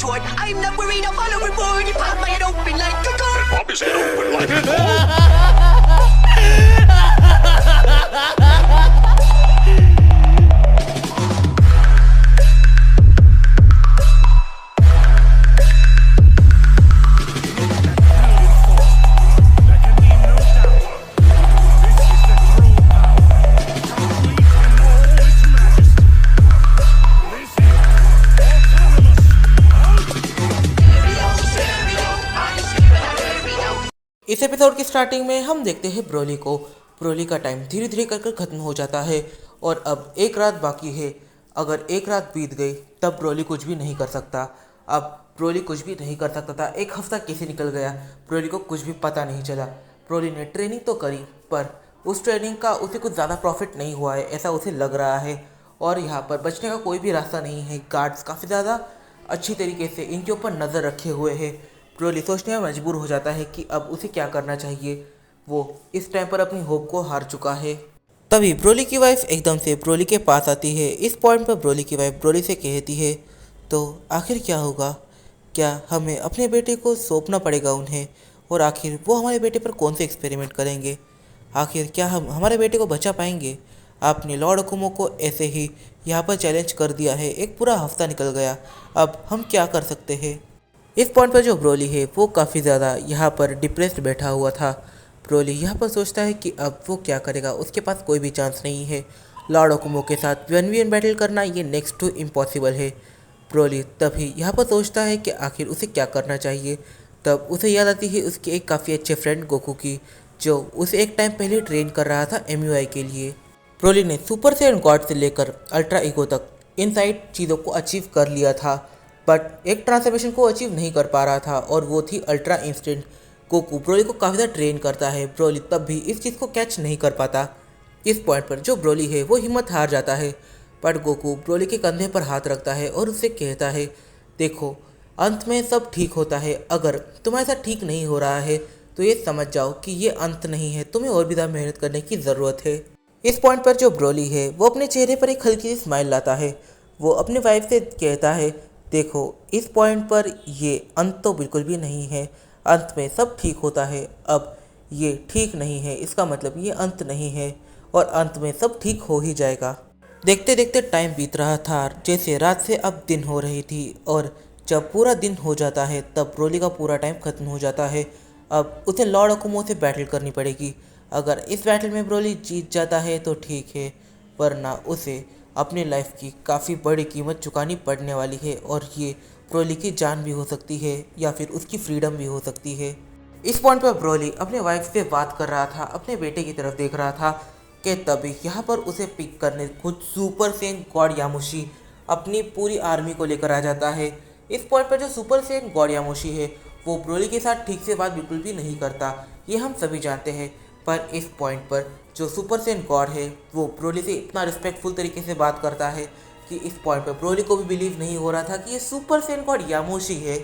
retort. I'm not worried, I'll follow reward. You pop my head open like a gun. And pop his head open like a door. इस episode की starting में हम देखते हैं Broly को। Broly का time धीरे धीरे कर ख़त्म हो जाता है और अब एक रात बाकी है। अगर एक रात बीत गई तब ब्रोली कुछ भी नहीं कर सकता। अब ब्रोली कुछ भी नहीं कर सकता था। एक हफ्ता कैसे निकल गया ब्रोली को कुछ भी पता नहीं चला। ब्रोली ने ट्रेनिंग तो करी पर उस ट्रेनिंग का उसे कुछ ज़्यादा प्रॉफिट नहीं हुआ है, ऐसा उसे लग रहा है। और यहाँ पर बचने का कोई भी रास्ता नहीं है। गार्ड्स काफ़ी ज़्यादा अच्छी तरीके से इनके ऊपर नज़र रखे हुए हैं। ब्रोली सोचने में मजबूर हो जाता है कि अब उसे क्या करना चाहिए। वो इस टाइम पर अपनी होप को हार चुका है। तभी ब्रोली की वाइफ एकदम से ब्रोली के पास आती है। इस पॉइंट पर ब्रोली की वाइफ ब्रोली से कहती है, तो आखिर क्या होगा? क्या हमें अपने बेटे को सौंपना पड़ेगा उन्हें? और आखिर वो हमारे बेटे पर कौन से एक्सपेरिमेंट करेंगे? आखिर क्या हम हमारे बेटे को बचा पाएंगे? आपने लॉर्ड अकुमो को ऐसे ही यहाँ पर चैलेंज कर दिया है। एक पूरा हफ्ता निकल गया, अब हम क्या कर सकते हैं? इस पॉइंट पर जो ब्रोली है वो काफ़ी ज़्यादा यहाँ पर डिप्रेस्ड बैठा हुआ था। ब्रोली यहाँ पर सोचता है कि अब वो क्या करेगा। उसके पास कोई भी चांस नहीं है। लॉर्ड अकुमो के साथ 1v1 बैटल करना ये नेक्स्ट टू इम्पॉसिबल है। ब्रोली तभी यहाँ पर सोचता है कि आखिर उसे क्या करना चाहिए। तब उसे याद आती है उसके एक काफ़ी अच्छे फ्रेंड गोकू की, जो उसे एक टाइम पहले ट्रेन कर रहा था MUI के लिए। ब्रोली ने सुपर सैयन गॉड से लेकर अल्ट्रा ईगो तक इन साइड चीज़ों को अचीव कर लिया था, बट एक ट्रांसफॉर्मेशन को अचीव नहीं कर पा रहा था और वो थी अल्ट्रा इंस्टेंट। गोकू ब्रोली को काफ़ी ज़्यादा ट्रेन करता है। ब्रोली तब भी इस चीज़ को कैच नहीं कर पाता। इस पॉइंट पर जो ब्रोली है वो हिम्मत हार जाता है, बट गोकू ब्रोली के कंधे पर हाथ रखता है और उससे कहता है, देखो अंत में सब ठीक होता है। अगर तुम्हारे साथ ठीक नहीं हो रहा है तो ये समझ जाओ कि ये अंत नहीं है, तुम्हें और भी ज़्यादा मेहनत करने की ज़रूरत है। इस पॉइंट पर जो ब्रोली है वो अपने चेहरे पर एक हल्की सी स्माइल लाता है। वो अपनी वाइफ से कहता है, देखो इस पॉइंट पर ये अंत तो बिल्कुल भी नहीं है, अंत में सब ठीक होता है। अब ये ठीक नहीं है, इसका मतलब ये अंत नहीं है और अंत में सब ठीक हो ही जाएगा। देखते देखते टाइम बीत रहा था, जैसे रात से अब दिन हो रही थी। और जब पूरा दिन हो जाता है तब ब्रोली का पूरा टाइम खत्म हो जाता है। अब उसे लॉर्ड अकुमो से बैटल करनी पड़ेगी। अगर इस बैटल में ब्रोली जीत जाता है तो ठीक है, वरना उसे अपनी लाइफ की काफ़ी बड़ी कीमत चुकानी पड़ने वाली है और ये ब्रोली की जान भी हो सकती है या फिर उसकी फ्रीडम भी हो सकती है। इस पॉइंट पर ब्रोली अपने वाइफ से बात कर रहा था, अपने बेटे की तरफ देख रहा था कि तभी यहाँ पर उसे पिक करने खुद सुपर सैयन गॉड यामुशी अपनी पूरी आर्मी को लेकर आ जाता है। इस पॉइंट पर जो सुपर सैयन गॉड यामुशी है वो ब्रोली के साथ ठीक से बात बिल्कुल भी नहीं करता, ये हम सभी जानते हैं। पर इस पॉइंट पर जो सुपर सैयन गॉड है वो ब्रोली से इतना रिस्पेक्टफुल तरीके से बात करता है कि इस पॉइंट पर ब्रोली को भी बिलीव नहीं हो रहा था कि ये सुपर सैयन गॉड यामुशी है।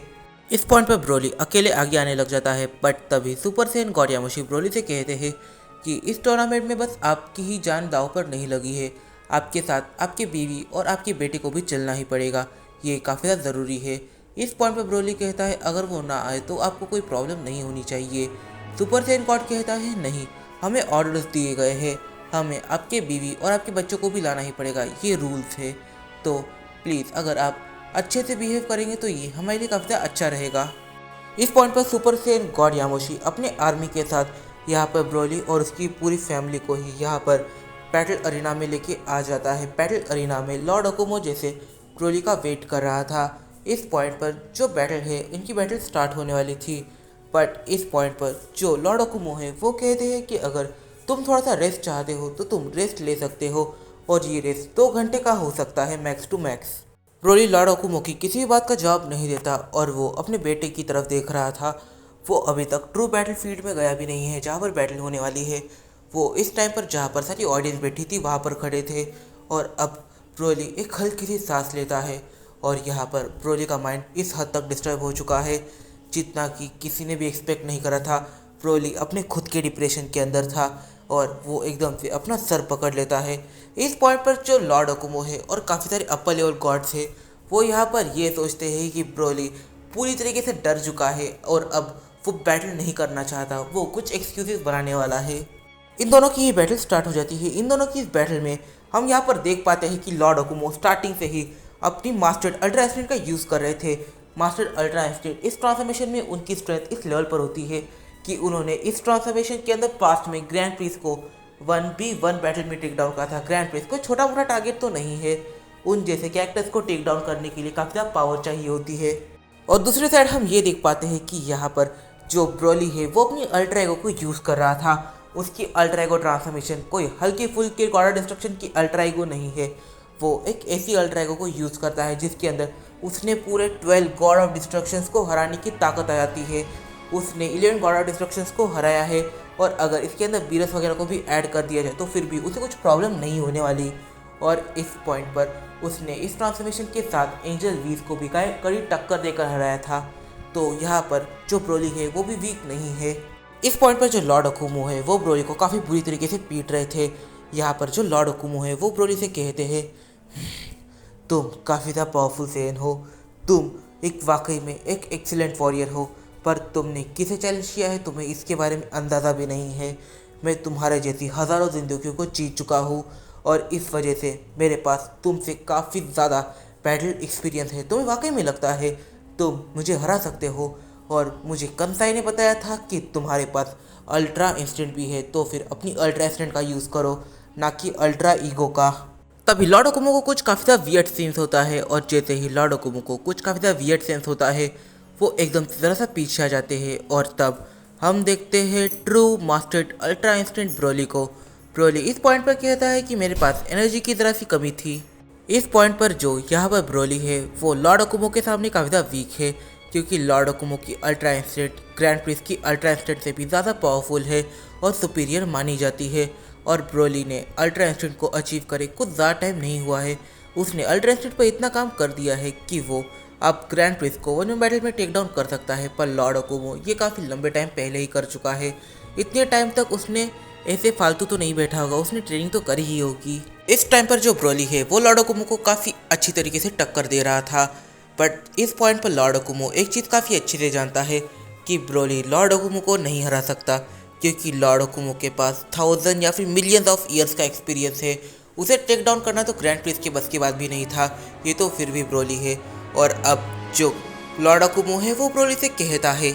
इस पॉइंट पर ब्रोली अकेले आगे आने लग जाता है, बट तभी सुपर सैयन गॉड यामुशी ब्रोली से कहते हैं कि इस टूर्नामेंट में बस आपकी ही जान दांव पर नहीं लगी है, आपके साथ आपकी बीवी और आपके बेटे को भी चलना ही पड़ेगा, ये काफ़ी ज़्यादा ज़रूरी है। इस पॉइंट पर ब्रोली कहता है, अगर वो ना आए तो आपको कोई प्रॉब्लम नहीं होनी चाहिए। सुपर सैयन गॉड कहता है, नहीं, हमें ऑर्डर्स दिए गए हैं, हमें आपके बीवी और आपके बच्चों को भी लाना ही पड़ेगा, ये रूल्स है। तो प्लीज़ अगर आप अच्छे से बिहेव करेंगे तो ये हमारे लिए काफ़ी अच्छा रहेगा। इस पॉइंट पर सुपर सैयन गॉड यामुशी अपने आर्मी के साथ यहाँ पर ब्रोली और उसकी पूरी फैमिली को ही यहाँ पर बैटल अरीना में लेके आ जाता है। बैटल अरीना में लॉर्ड अकुमो जैसे ब्रोली का वेट कर रहा था। इस पॉइंट पर जो बैटल है, इनकी बैटल स्टार्ट होने वाली थी, बट इस पॉइंट पर जो लॉर्ड अकुमो है वो कहते हैं कि अगर तुम थोड़ा सा रेस्ट चाहते हो तो तुम रेस्ट ले सकते हो और ये रेस्ट 2 घंटे का हो सकता है max to max. Broly lord Akumo की किसी भी बात का जवाब नहीं देता और वो अपने बेटे की तरफ देख रहा था। वो अभी तक ट्रू बैटल फील्ड में गया भी नहीं है जहाँ पर बैटल होने वाली है। वो इस टाइम पर जहाँ पर सारी ऑडियंस बैठी थी वहाँ पर खड़े थे और अब ब्रोली एक हल्की सी सांस लेता है और यहाँ पर ब्रोली का माइंड इस हद तक डिस्टर्ब हो चुका है जितना कि किसी ने भी एक्सपेक्ट नहीं करा था। ब्रोली अपने खुद के डिप्रेशन के अंदर था और वो एकदम से अपना सर पकड़ लेता है। इस पॉइंट पर जो लॉर्ड अकुमो है और काफ़ी सारे अपर लेवल गॉड्स है वो यहाँ पर ये सोचते हैं कि ब्रोली पूरी तरीके से डर चुका है और अब वो बैटल नहीं करना चाहता, वो कुछ एक्सक्यूजेस बनाने वाला है। इन दोनों की ही बैटल स्टार्ट हो जाती है। इन दोनों की इस बैटल में हम यहाँ पर देख पाते हैं कि लॉर्ड अकुमो स्टार्टिंग से ही अपनी मास्टर्ड अल्ट्रा इंस्टेंट का यूज़ कर रहे थे। मास्टर्ड अल्ट्रा इंस्टेंट इस ट्रांसफॉर्मेशन में उनकी स्ट्रेंथ इस लेवल पर होती है कि उन्होंने इस ट्रांसफॉर्मेशन के अंदर पास्ट में ग्रैंड प्रिंस को 1v1 बैटल में टेक डाउन करा था। ग्रैंड प्रिंस कोई छोटा मोटा टारगेट तो नहीं है, उन जैसे कैरेक्टर्स को टेक डाउन करने के लिए काफ़ी ज़्यादा पावर चाहिए होती है। और दूसरी साइड हम ये देख पाते हैं कि यहाँ पर जो ब्रोली है वो अपनी अल्ट्रा ईगो को यूज़ कर रहा था। उसकी अल्ट्रा ईगो ट्रांसफॉर्मेशन कोई हल्की फुल्की गॉड डिस्ट्रक्शन की अल्ट्रा ईगो नहीं है, वो एक ऐसी अल्ट्रा ईगो को यूज़ करता है जिसके अंदर उसने पूरे 12 गॉड ऑफ डिस्ट्रक्शंस को हराने की ताकत आ जाती है। उसने 11 गॉड ऑफ डिस्ट्रक्शंस को हराया है और अगर इसके अंदर बीरस वगैरह को भी ऐड कर दिया जाए तो फिर भी उसे कुछ प्रॉब्लम नहीं होने वाली। और इस पॉइंट पर उसने इस ट्रांसफॉर्मेशन के साथ एंजल वीज को भी कड़ी टक्कर देकर हराया था। तो यहाँ पर जो ब्रोली है वो भी वीक नहीं है। इस पॉइंट पर जो लॉर्ड अकुमो है वो ब्रोली को काफ़ी बुरी तरीके से पीट रहे थे। यहाँ पर जो लॉर्ड अकुमो है वो ब्रोली से कहते हैं, तुम काफ़ी ज़्यादा पावरफुल सेन हो, तुम एक वाकई में एक एक्सीलेंट वॉरियर हो, पर तुमने किसे चैलेंज किया है तुम्हें इसके बारे में अंदाज़ा भी नहीं है। मैं तुम्हारे जैसी हज़ारों ज़िंदगियों को जीत चुका हूँ और इस वजह से मेरे पास तुमसे काफ़ी ज़्यादा बैटल एक्सपीरियंस है। तुम्हें वाकई में लगता है तुम मुझे हरा सकते हो, और मुझे कंसाई ने बताया था कि तुम्हारे पास अल्ट्रा इंस्टेंट भी है, तो फिर अपनी अल्ट्रा इंस्टेंट का यूज़ करो, ना कि अल्ट्रा ईगो का। तभी लॉर्ड अकुमो को कुछ काफ़ी ज़्यादा वियर्ड सेंस होता है और जैसे ही लॉर्ड अकुमो को कुछ काफ़ी ज़्यादा वियर्ड सेंस होता है वो एकदम से ज़रा सा पीछे आ जाते हैं और तब हम देखते हैं true mastered ultra instant Broly को। ब्रोली इस पॉइंट पर कहता है कि मेरे पास एनर्जी की ज़रा सी कमी थी। इस पॉइंट पर जो यहाँ पर ब्रोली है वो लॉर्ड अकुमो के सामने काफ़ी ज़्यादा वीक है, क्योंकि लॉर्ड अकुमो की अल्ट्रा इंस्टेंट ग्रैंड प्रिंस की अल्ट्रा इंस्टेंट से भी ज़्यादा पावरफुल है और सुपीरियर मानी जाती है। और ब्रोली ने अल्ट्रा इंस्टेंट को अचीव करे कुछ ज़्यादा टाइम नहीं हुआ है, उसने अल्ट्रा इंस्टेंट पर इतना काम कर दिया है कि वो अब ग्रैंड प्रिंस को वन में बैटल में टेक डाउन कर सकता है। पर लॉर्ड अकुमो ये काफ़ी लंबे टाइम पहले ही कर चुका है। इतने टाइम तक उसने ऐसे फालतू तो नहीं बैठा होगा, उसने ट्रेनिंग तो करी ही होगी। इस टाइम पर जो ब्रोली है वो लॉर्ड अकुमो को काफ़ी अच्छी तरीके से टक्कर दे रहा था। बट इस पॉइंट पर लॉर्ड अकुमो एक चीज़ काफ़ी अच्छे से जानता है कि ब्रोली लॉर्ड अकुमो को नहीं हरा सकता, क्योंकि लॉर्ड अकुमो के पास 1000 या फिर मिलियंस ऑफ ईयर्स का एक्सपीरियंस है। उसे टेक डाउन करना तो ग्रैंड प्रिंस के बस की बात भी नहीं था, ये तो फिर भी ब्रोली है। और अब जो लॉर्ड अकुमो है वो ब्रोली से कहता है,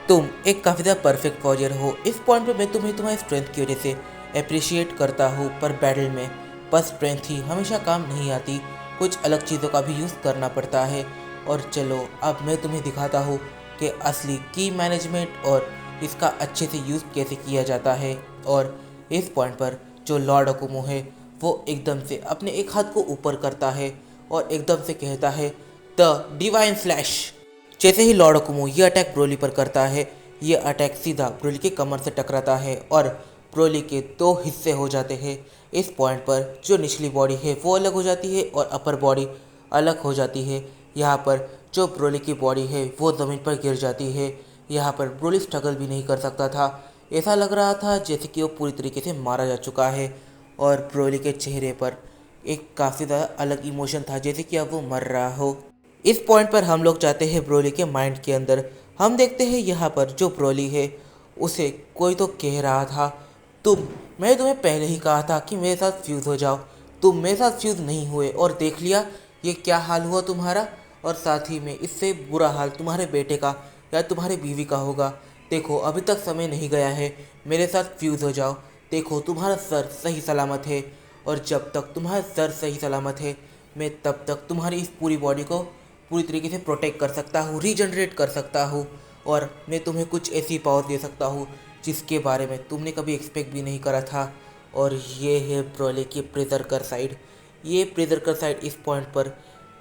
तुम एक काफ़ी ज़्यादा परफेक्ट वॉरियर हो। इस पॉइंट पे मैं तुम्हें तुम्हारी स्ट्रेंथ की वजह से अप्रिशिएट करता हूँ, पर बैटल में बस स्ट्रेंथ ही हमेशा काम नहीं आती, कुछ अलग चीज़ों का भी यूज़ करना पड़ता है। और चलो अब मैं तुम्हें दिखाता हूँ कि असली की मैनेजमेंट और इसका अच्छे से यूज़ कैसे किया जाता है। और इस पॉइंट पर जो लॉर्ड अकुमो है वो एकदम से अपने एक हाथ को ऊपर करता है और एकदम से कहता है, द डिवाइन स्लैश। जैसे ही लॉर्ड अकुमो ये अटैक ब्रोली पर करता है, ये अटैक सीधा ब्रोली के कमर से टकराता है और ब्रोली के 2 हिस्से हो जाते हैं। इस पॉइंट पर जो निचली बॉडी है वो अलग हो जाती है और अपर बॉडी अलग हो जाती है। यहाँ पर जो ब्रोली की बॉडी है वो ज़मीन पर गिर जाती है। यहाँ पर ब्रोली स्ट्रगल भी नहीं कर सकता था, ऐसा लग रहा था जैसे कि वो पूरी तरीके से मारा जा चुका है। और ब्रोली के चेहरे पर एक काफ़ी ज़्यादा अलग इमोशन था, जैसे कि अब वो मर रहा हो। इस पॉइंट पर हम लोग जाते हैं ब्रोली के माइंड के अंदर। हम देखते हैं यहाँ पर जो ब्रोली है उसे कोई तो कह रहा था, मैंने तुम्हें पहले ही कहा था कि मेरे साथ फ्यूज़ हो जाओ, तुम मेरे साथ फ्यूज़ नहीं हुए और देख लिया ये क्या हाल हुआ तुम्हारा, और साथ ही में इससे बुरा हाल तुम्हारे बेटे का या तुम्हारी बीवी का होगा। देखो अभी तक समय नहीं गया है, मेरे साथ फ्यूज़ हो जाओ। देखो तुम्हारा सर सही सलामत है, और जब तक तुम्हारा सर सही सलामत है मैं तब तक तुम्हारी इस पूरी बॉडी को पूरी तरीके से प्रोटेक्ट कर सकता हूँ, रीजनरेट कर सकता हूँ, और मैं तुम्हें कुछ ऐसी पावर दे सकता हूँ जिसके बारे में तुमने कभी एक्सपेक्ट भी नहीं करा था। और ये है ब्रोली की प्रेजरकर साइड। ये प्रेजरकर साइड इस पॉइंट पर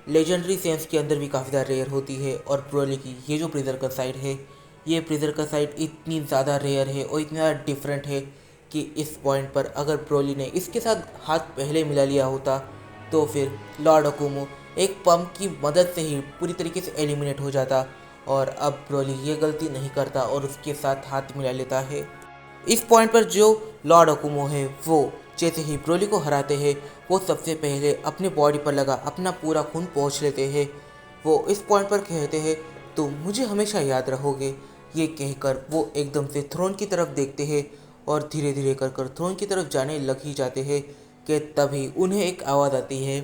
लेजेंडरी सेंस के अंदर भी काफ़ी ज़्यादा रेयर होती है, और ब्रोली की ये जो प्रेजरकर साइड है, ये प्रेजरकर साइड इतनी ज़्यादा रेयर है और इतना ज़्यादा डिफरेंट है कि इस पॉइंट पर अगर ब्रोली ने इसके साथ हाथ पहले मिला लिया होता तो फिर लॉर्ड अकुमो एक पंप की मदद से ही पूरी तरीके से एलिमिनेट हो जाता। और अब ब्रोली ये गलती नहीं करता और उसके साथ हाथ मिला लेता है। इस पॉइंट पर जो लॉर्ड अकुमो है वो जैसे ही ब्रोली को हराते हैं वो सबसे पहले अपने बॉडी पर लगा अपना पूरा खून पोंछ लेते हैं। वो इस पॉइंट पर कहते हैं तुम मुझे हमेशा याद रहोगे। ये कहकर वो एकदम से थ्रोन की तरफ देखते हैं और धीरे धीरे कर थ्रोन की तरफ जाने लग ही जाते हैं कि तभी उन्हें एक आवाज़ आती है।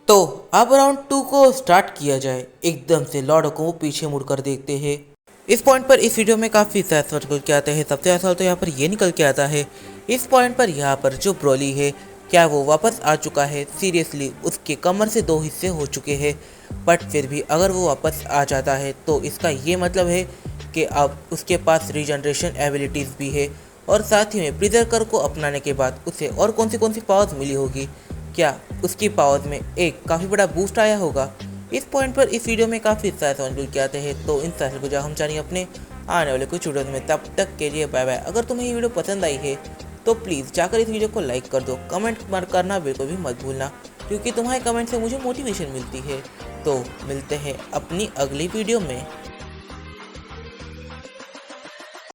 तो अब राउंड 2 को स्टार्ट किया जाए। एकदम से लॉर्ड को वो पीछे मुड़कर देखते हैं। इस पॉइंट पर इस वीडियो में काफ़ी सैस निकल के आता है। सबसे असल तो यहाँ पर ये निकल के आता है इस पॉइंट पर यहाँ पर जो ब्रोली है क्या वो वापस आ चुका है। सीरियसली उसके कमर से 2 हिस्से हो चुके हैं, बट फिर भी अगर वो वापस आ जाता है तो इसका ये मतलब है कि अब उसके पास रीजनरेशन एबिलिटीज़ भी है और साथ ही में ब्रीजरकर को अपनाने के बाद उसे और कौन सी पावर्स मिली होगी। क्या उसकी पावर्स में एक काफ़ी बड़ा बूस्ट आया होगा। इस पॉइंट पर इस वीडियो में काफ़ी सारे सवाल क्या आते हैं, तो इन सारे को जो हम जानिए अपने आने वाले कुछ वीडियोस में। तब तक के लिए बाय बाय। अगर तुम्हें ये वीडियो पसंद आई है तो प्लीज़ जाकर इस वीडियो को लाइक कर दो, कमेंट करना बिल्कुल भी मत भूलना, क्योंकि तुम्हारे कमेंट से मुझे मोटिवेशन मिलती है। तो मिलते हैं अपनी अगली वीडियो में।